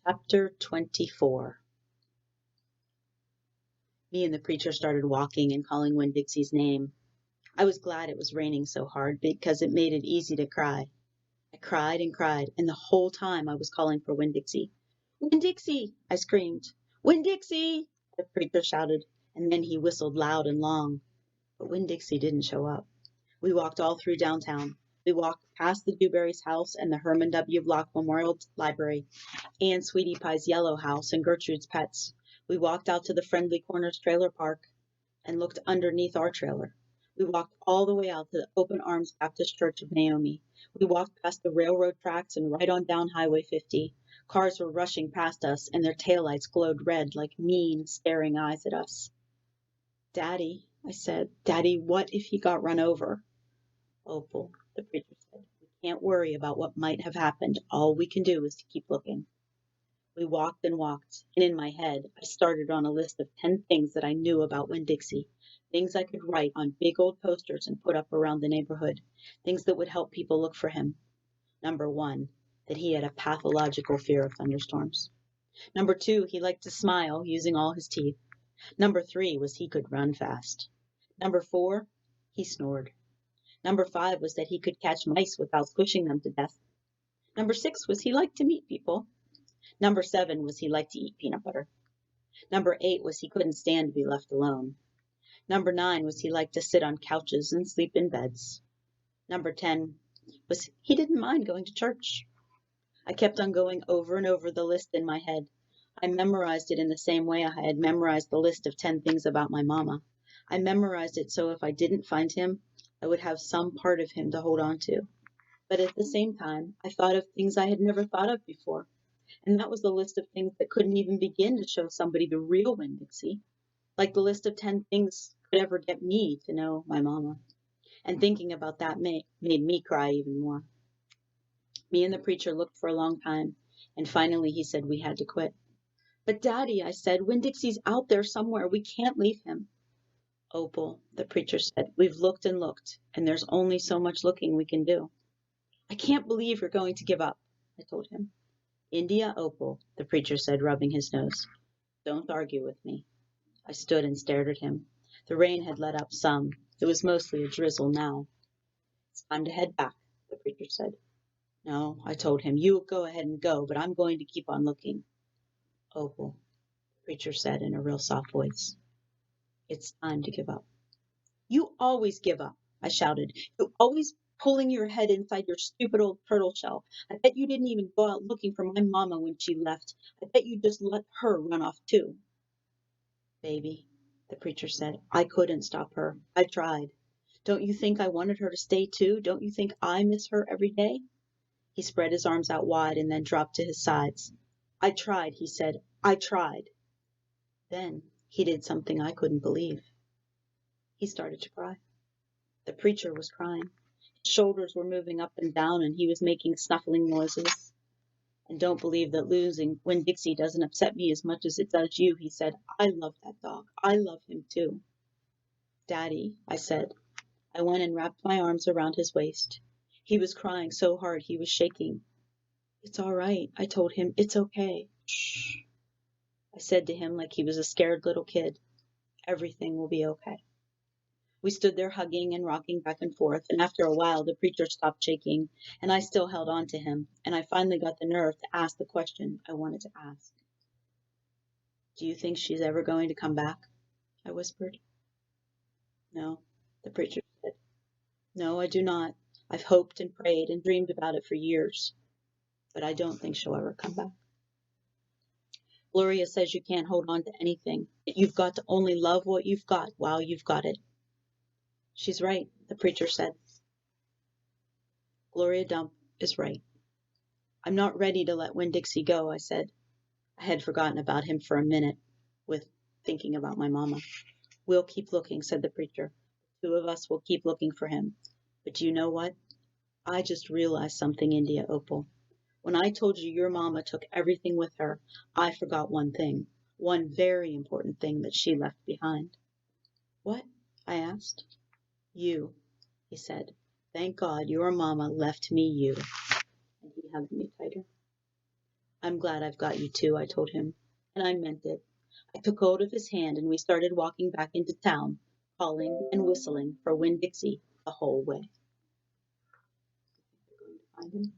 Chapter 24. Me and the preacher started walking and calling Winn Dixie's name. I was glad it was raining so hard because it made it easy to cry. I cried and cried, and the whole time I was calling for Winn Dixie. Winn Dixie! I screamed. Winn Dixie! The preacher shouted, and then he whistled loud and long. But Winn Dixie didn't show up. We walked all through downtown. We walked past the Dewberry's house and the Herman W. Block Memorial Library, and Sweetie Pie's yellow house and Gertrude's Pets. We walked out to the Friendly Corners trailer park and looked underneath our trailer. We walked all the way out to the Open Arms Baptist Church of Naomi. We walked past the railroad tracks and right on down Highway 50. Cars were rushing past us, and their taillights glowed red like mean, staring eyes at us. Daddy, I said, Daddy, what if he got run over? Opal, the preacher said, we can't worry about what might have happened. All we can do is to keep looking. We walked and walked, and in my head, I started on a list of 10 things that I knew about Winn Dixie, things I could write on big old posters and put up around the neighborhood, things that would help people look for him. Number 1, that he had a pathological fear of thunderstorms. Number 2, he liked to smile using all his teeth. Number 3 was he could run fast. Number 4, he snored. Number 5 was that he could catch mice without squishing them to death. Number 6 was he liked to meet people. Number 7 was he liked to eat peanut butter. Number 8 was he couldn't stand to be left alone. Number 9 was he liked to sit on couches and sleep in beds. Number 10 was he didn't mind going to church. I kept on going over and over the list in my head. I memorized it in the same way I had memorized the list of 10 things about my mama. I memorized it so if I didn't find him, I would have some part of him to hold on to. But at the same time, I thought of things I had never thought of before. And that was the list of things that couldn't even begin to show somebody the real Winn Dixie. Like the list of 10 things could ever get me to know my mama. And thinking about that made me cry even more. Me and the preacher looked for a long time, and finally he said we had to quit. But Daddy, I said, Winn Dixie's out there somewhere. We can't leave him. Opal, the preacher said, we've looked and looked, and there's only so much looking we can do. I can't believe you're going to give up, I told him. India, Opal, the preacher said, rubbing his nose. Don't argue with me. I stood and stared at him. The rain had let up some. It was mostly a drizzle now. It's time to head back, the preacher said. No, I told him, you go ahead and go, but I'm going to keep on looking. Opal, the preacher said in a real soft voice. It's time to give up. You always give up, I shouted. You always pulling your head inside your stupid old turtle shell. I bet you didn't even go out looking for my mama when she left. I bet you just let her run off too. Baby, the preacher said, I couldn't stop her. I tried. Don't you think I wanted her to stay too? Don't you think I miss her every day? He spread his arms out wide and then dropped to his sides. I tried, he said. I tried. Then he did something I couldn't believe. He started to cry. The preacher was crying. His shoulders were moving up and down, and he was making snuffling noises. And don't believe that losing Winn Dixie doesn't upset me as much as it does you, he said. I love that dog. I love him too. Daddy, I said. I went and wrapped my arms around his waist. He was crying so hard he was shaking. It's all right, I told him. It's okay. Shh. I said to him like he was a scared little kid. Everything will be okay. We stood there hugging and rocking back and forth, and after a while the preacher stopped shaking, and I still held on to him, and I finally got the nerve to ask the question I wanted to ask. Do you think she's ever going to come back? I whispered. No, the preacher said. No, I do not. I've hoped and prayed and dreamed about it for years, but I don't think she'll ever come back. Gloria says you can't hold on to anything, that you've got to only love what you've got while you've got it. She's right, the preacher said. Gloria Dump is right. I'm not ready to let Winn Dixie go, I said. I had forgotten about him for a minute with thinking about my mama. We'll keep looking, said the preacher. The two of us will keep looking for him. But you know what? I just realized something, India Opal. When I told you your mama took everything with her, I forgot one thing, one very important thing that she left behind. What? I asked. You, he said. Thank God your mama left me you. And he hugged me tighter. I'm glad I've got you too, I told him, and I meant it. I took hold of his hand and we started walking back into town, calling and whistling for Winn Dixie the whole way. Find him.